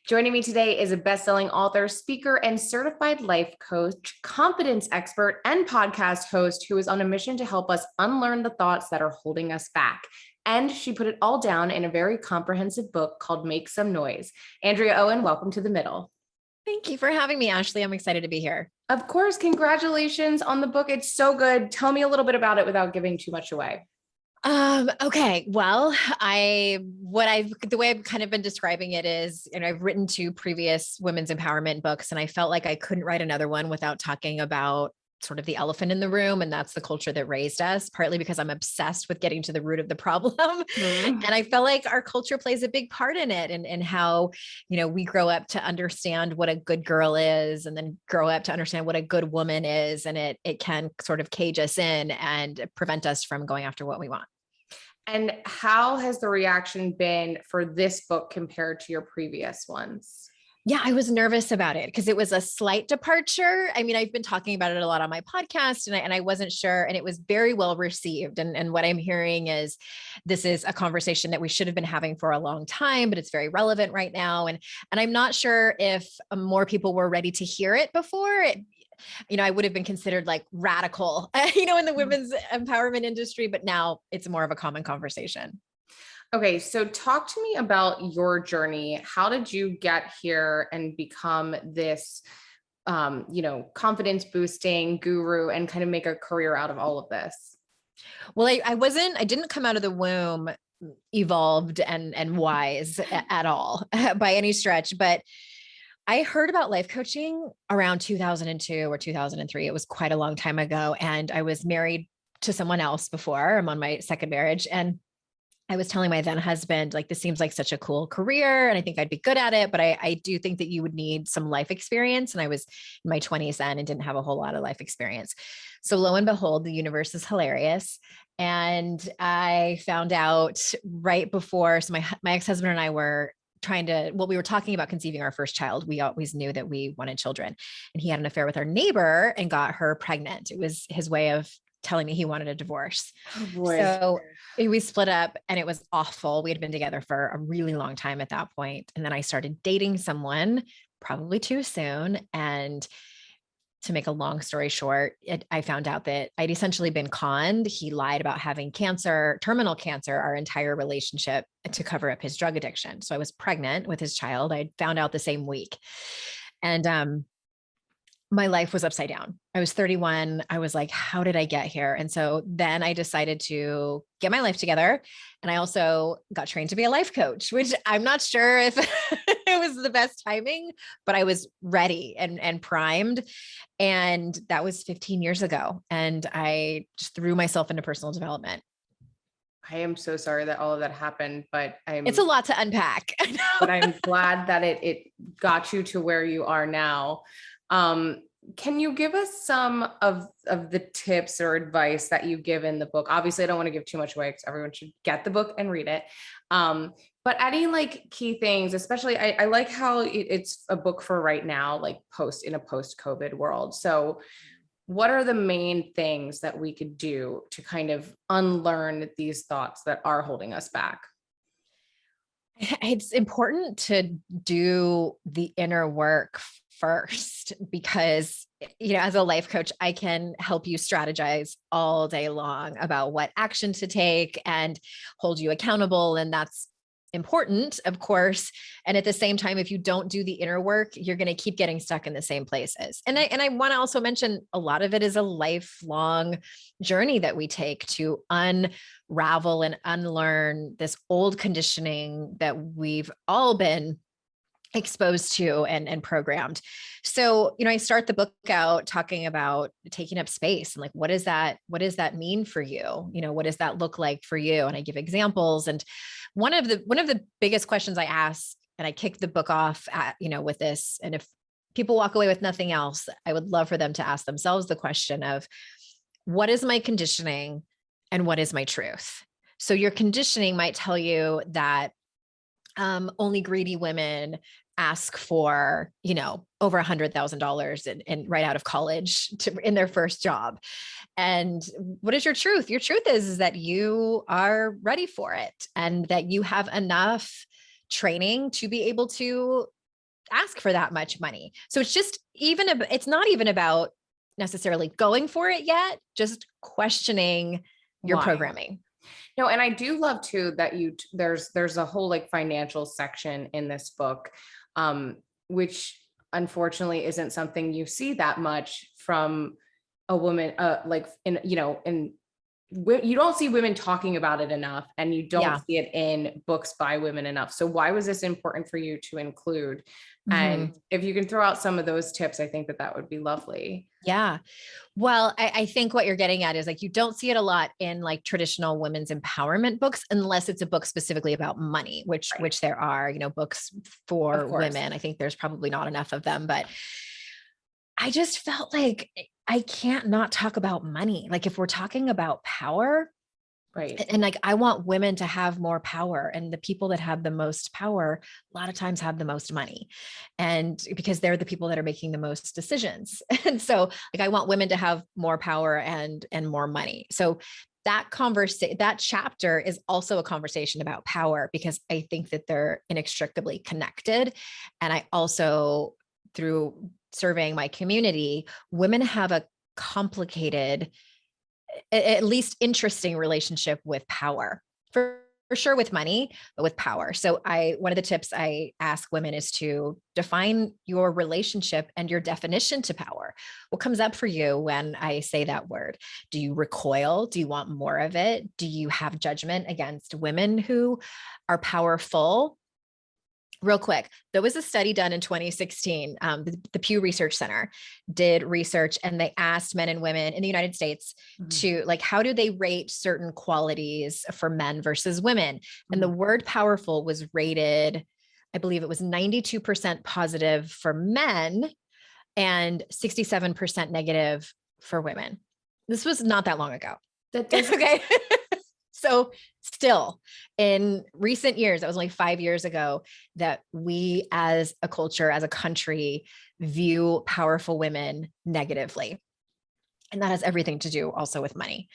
Joining me today is a best-selling author, speaker, and certified life coach, confidence expert, and podcast host who is on a mission to help us unlearn the thoughts that are holding us back. And she put it all down in a very comprehensive book called Make Some Noise. Andrea Owen, welcome to the middle. Thank you for having me, Ashley. I'm excited to be here. Of course, congratulations on the book. It's so good. Tell me a little bit about it without giving too much away. Okay. Well, the way I've kind of been describing it is, I've written two previous women's empowerment books, and I felt like I couldn't write another one without talking about sort of the elephant in the room. And that's the culture that raised us, partly because I'm obsessed with getting to the root of the problem. And I feel like our culture plays a big part in it, and how, we grow up to understand what a good girl is, and then grow up to understand what a good woman is. And it can sort of cage us in and prevent us from going after what we want. And how has the reaction been for this book compared to your previous ones? Yeah, I was nervous about it because it was a slight departure. I mean, I've been talking about it a lot on my podcast, and I wasn't sure, and it was very well received. And what I'm hearing is this is a conversation that we should have been having for a long time, but it's very relevant right now. And I'm not sure if more people were ready to hear it before. I would have been considered like radical, in the women's empowerment industry, but now it's more of a common conversation. Okay, so talk to me about your journey. How did you get here and become this, confidence boosting guru and kind of make a career out of all of this? Well, I didn't come out of the womb evolved and wise at all by any stretch, but I heard about life coaching around 2002 or 2003. It was quite a long time ago. And I was married to someone else before. I'm on my second marriage. And I was telling my then husband, like, this seems like such a cool career, and I think I'd be good at it, but I do think that you would need some life experience. And I was in my 20s then and didn't have a whole lot of life experience. So lo and behold, the universe is hilarious. And I found out right before, so my ex-husband and I were we were talking about conceiving our first child. We always knew that we wanted children, and he had an affair with our neighbor and got her pregnant. It was his way of telling me he wanted a divorce. Oh boy. So we split up, and it was awful. We had been together for a really long time at that point. And then I started dating someone probably too soon. And to make a long story short, I found out that I'd essentially been conned. He lied about having cancer, terminal cancer, our entire relationship, to cover up his drug addiction. So I was pregnant with his child. I found out the same week. And my life was upside down. I was 31. I was like, how did I get here? And so then I decided to get my life together. And I also got trained to be a life coach, which I'm not sure if it was the best timing, but I was ready and primed. And that was 15 years ago. And I just threw myself into personal development. I am so sorry that all of that happened, but it's a lot to unpack. But I'm glad that it got you to where you are now. Can you give us some of the tips or advice that you give in the book? Obviously, I don't want to give too much away because everyone should get the book and read it. But any key things, especially I like how it's a book for right now, in a post-COVID world. So what are the main things that we could do to kind of unlearn these thoughts that are holding us back? It's important to do the inner work first, because, as a life coach, I can help you strategize all day long about what action to take and hold you accountable. And that's important, of course. And at the same time, if you don't do the inner work, you're going to keep getting stuck in the same places. And I want to also mention, a lot of it is a lifelong journey that we take to unravel and unlearn this old conditioning that we've all been exposed to and programmed. So, I start the book out talking about taking up space and what does that mean for you? What does that look like for you? And I give examples. And one of the biggest questions I ask, and I kick the book off at, with this, and if people walk away with nothing else, I would love for them to ask themselves the question of, what is my conditioning and what is my truth? So your conditioning might tell you that only greedy women ask for, over $100,000 and right out of college in their first job. And what is your truth? Your truth is that you are ready for it and that you have enough training to be able to ask for that much money. So it's just it's not even about necessarily going for it yet, just questioning your Why? programming. No, and I do love too that there's a whole like financial section in this book, which unfortunately isn't something you see that much from a woman, like in, you don't see women talking about it enough, and you don't Yeah. see it in books by women enough. So why was this important for you to include? And Mhm. if you can throw out some of those tips, I think that that would be lovely. Yeah. Well, I think what you're getting at is like, you don't see it a lot in like traditional women's empowerment books, unless it's a book specifically about money, Right. which there are, books Of for course. women. I think there's probably not enough of them, but I just felt like I can't not talk about money. Like if we're talking about power, Right. and like, I want women to have more power, and the people that have the most power, a lot of times have the most money. And because they're the people that are making the most decisions. And so like, I want women to have more power and more money. So that chapter is also a conversation about power, because I think that they're inextricably connected. And I also, through surveying my community, women have a complicated, at least interesting relationship with power, for sure with money, but with power. So one of the tips I ask women is to define your relationship and your definition to power. What comes up for you when I say that word? Do you recoil? Do you want more of it? Do you have judgment against women who are powerful? Real quick, there was a study done in 2016. The Pew Research Center did research, and they asked men and women in the United States Mhm. to like, how do they rate certain qualities for men versus women? And the Mhm. word powerful was rated, I believe it was 92% positive for men and 67% negative for women. This was not that long ago. That doesn't. Okay. So still, in recent years, that was only 5 years ago, that we as a culture, as a country, view powerful women negatively. And that has everything to do also with money.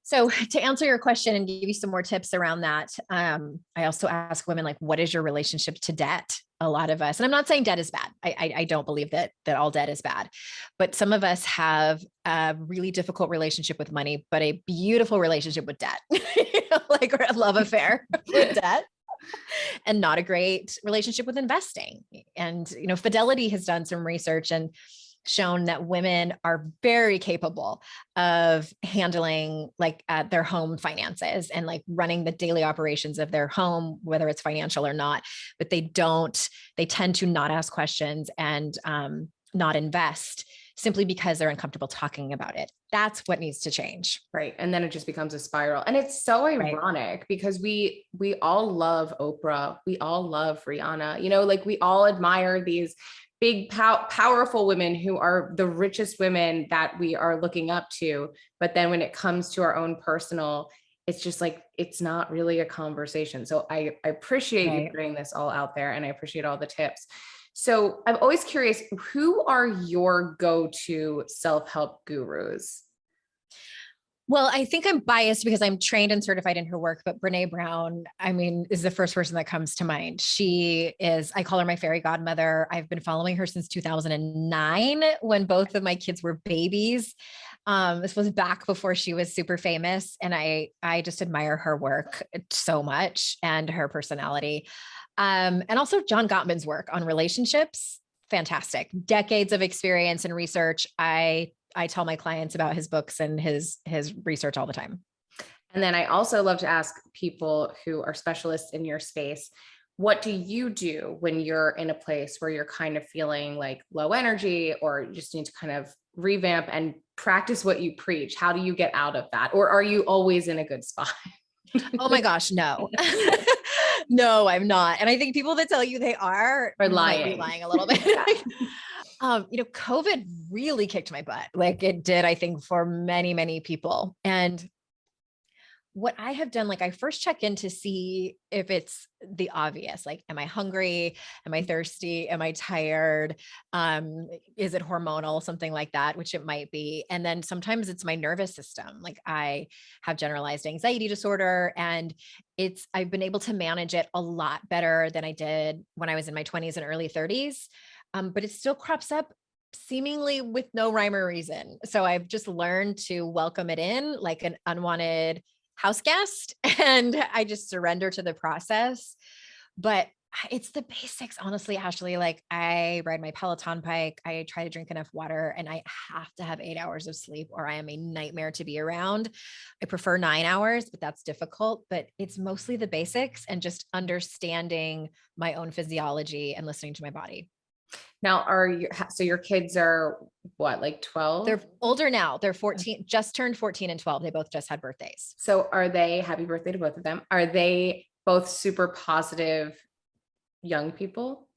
So to answer your question and give you some more tips around that, I also ask women, like, what is your relationship to debt? A lot of us, and I'm not saying debt is bad. I don't believe that all debt is bad, but some of us have a really difficult relationship with money, but a beautiful relationship with debt, like a love affair with debt, and not a great relationship with investing. And, Fidelity has done some research and shown that women are very capable of handling like their home finances and like running the daily operations of their home, whether it's financial or not, but they tend to not ask questions and not invest, simply because they're uncomfortable talking about it. That's what needs to change. Right. And then it just becomes a spiral. And it's so Right. ironic because we all love Oprah. We all love Rihanna. Like we all admire these big, powerful women who are the richest women that we are looking up to. But then when it comes to our own personal, it's just like, it's not really a conversation. So I appreciate you Right. putting this all out there, and I appreciate all the tips. So I'm always curious, who are your go-to self-help gurus? Well, I think I'm biased because I'm trained and certified in her work, but Brene Brown, I mean, is the first person that comes to mind. I call her my fairy godmother. I've been following her since 2009, when both of my kids were babies. This was back before she was super famous. And I just admire her work so much, and her personality. And also John Gottman's work on relationships. Fantastic. Decades of experience and research. I tell my clients about his books and his research all the time. And then I also love to ask people who are specialists in your space, what do you do when you're in a place where you're kind of feeling like low energy, or you just need to kind of revamp and practice what you preach? How do you get out of that? Or are you always in a good spot? Oh my gosh, no. No, I'm not. And I think people that tell you they are Or might be lying? lying a little bit. COVID really kicked my butt. Like it did, I think, for many, many people. And what I have done, like I first check in to see if it's the obvious, like, am I hungry? Am I thirsty? Am I tired? Is it hormonal? Something like that, which it might be. And then sometimes it's my nervous system. Like I have generalized anxiety disorder, and I've been able to manage it a lot better than I did when I was in my 20s and early 30s. But it still crops up seemingly with no rhyme or reason. So I've just learned to welcome it in like an unwanted house guest, and I just surrender to the process. But it's the basics, honestly, Ashley. Like I ride my Peloton bike, I try to drink enough water, and I have to have 8 hours of sleep or I am a nightmare to be around. I prefer 9 hours, but that's difficult. But it's mostly the basics and just understanding my own physiology and listening to my body. Now, so your kids are what, like 12? They're older now. They're 14, just turned 14 and 12. They both just had birthdays. So happy birthday to both of them. Are they both super positive young people?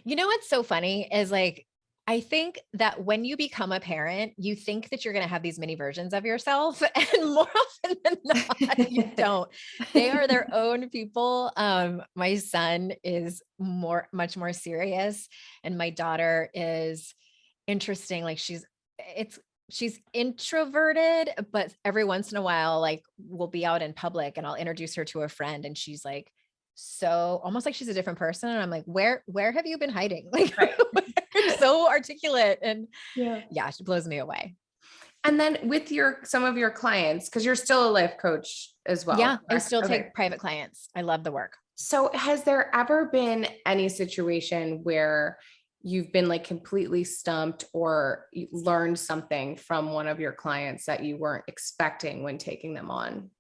You know what's so funny is like, I think that when you become a parent, you think that you're going to have these mini versions of yourself, and more often than not, you don't. They are their own people. My son is much more serious, and my daughter is interesting. Like she's introverted, but every once in a while, like we'll be out in public and I'll introduce her to a friend, and she's like, so almost like she's a different person. And I'm like, where have you been hiding? Like, Right. you're so articulate. And Yeah, she blows me away. And then with some of your clients, because you're still a life coach as well. Yeah. I correct? still Okay. take private clients. I love the work. So has there ever been any situation where you've been like completely stumped or you learned something from one of your clients that you weren't expecting when taking them on?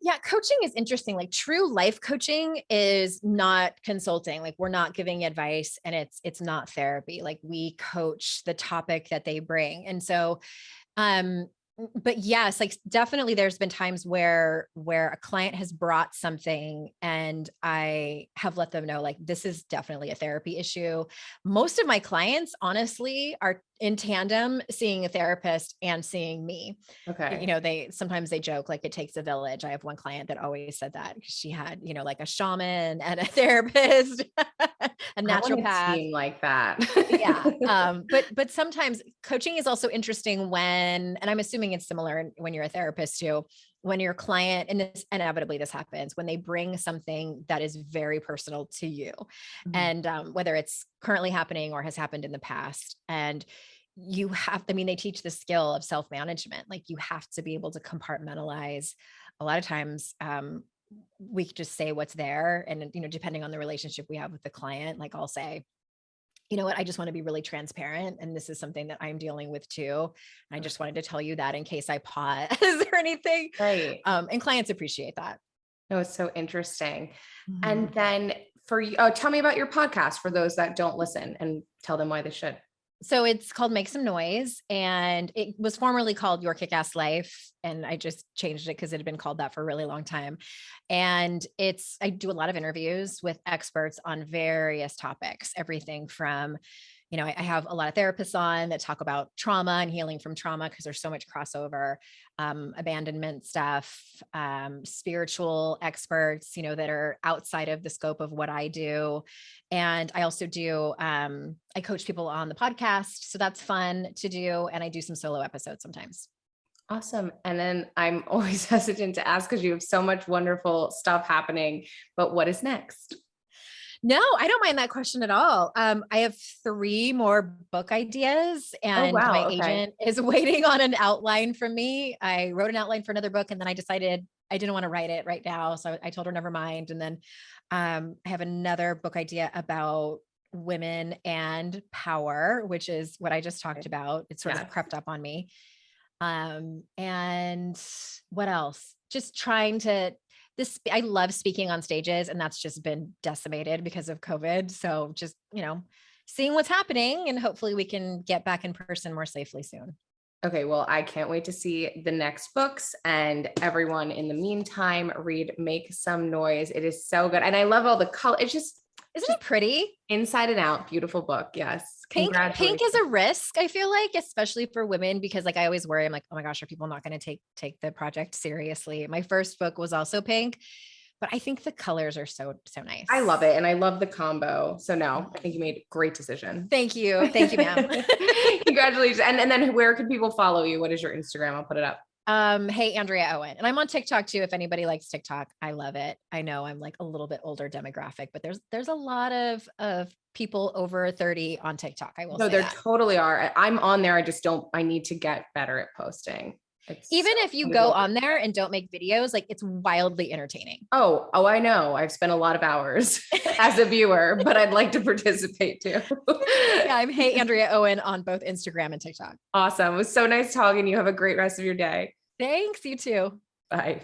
Yeah, coaching is interesting. Like true life coaching is not consulting. Like we're not giving advice, and it's not therapy. Like we coach the topic that they bring. And so but yes, like definitely there's been times where a client has brought something and I have let them know like this is definitely a therapy issue. Most of my clients honestly are in tandem seeing a therapist and seeing me. Okay. They sometimes they joke like it takes a village. I have one client that always said that because she had, like a shaman and a therapist, a I want a naturopath. team like that. Yeah. But sometimes coaching is also interesting and I'm assuming it's similar when you're a therapist too, when your client, and this inevitably this happens, when they bring something that is very personal to you, Mhm. and whether it's currently happening or has happened in the past. And they teach the skill of self-management. Like you have to be able to compartmentalize. A lot of times, we could just say what's there. And, depending on the relationship we have with the client, like I'll say, you know what, I just want to be really transparent. And this is something that I'm dealing with too. And I just wanted to tell you that in case I pause or anything. Right. And clients appreciate that. No, it's so interesting. Mhm. And then for you, tell me about your podcast for those that don't listen and tell them why they should. So it's called Make Some Noise, and it was formerly called Your Kick-Ass Life. And I just changed it because it had been called that for a really long time. And I do a lot of interviews with experts on various topics, everything from, I have a lot of therapists on that talk about trauma and healing from trauma because there's so much crossover, abandonment stuff, spiritual experts, that are outside of the scope of what I do. And I also do, I coach people on the podcast. So that's fun to do. And I do some solo episodes sometimes. Awesome. And then I'm always hesitant to ask because you have so much wonderful stuff happening, but what is next? No, I don't mind that question at all. I have 3 more book ideas, and wow. my Okay. agent is waiting on an outline from me. I wrote an outline for another book, and then I decided I didn't want to write it right now. So I told her, never mind. And then I have another book idea about women and power, which is what I just talked about. It sort of crept up on me. And what else? Just trying to I love speaking on stages, and that's just been decimated because of COVID. So just, seeing what's happening, and hopefully we can get back in person more safely soon. Okay. Well, I can't wait to see the next books, and everyone in the meantime, read Make Some Noise. It is so good. And I love all the color. It's Isn't it pretty? Inside and Out, beautiful book. Yes. Pink is a risk, I feel like, especially for women, because like I always worry, I'm like, oh my gosh, are people not going to take the project seriously? My first book was also pink, but I think the colors are so nice. I love it. And I love the combo. So no, I think you made a great decision. Thank you. Thank you, ma'am. Congratulations. And then where can people follow you? What is your Instagram? I'll put it up. Hey, Andrea Owen. And I'm on TikTok too. If anybody likes TikTok, I love it. I know I'm like a little bit older demographic, but there's a lot of people over 30 on TikTok. I will say there that. totally are. I'm on there. I need to get better at posting. Even if you go on there and don't make videos, like it's wildly entertaining. Oh, I know. I've spent a lot of hours as a viewer, but I'd like to participate too. Yeah, I'm Hey Andrea Owen on both Instagram and TikTok. Awesome. It was so nice talking to you. Have a great rest of your day. Thanks, you too. Bye.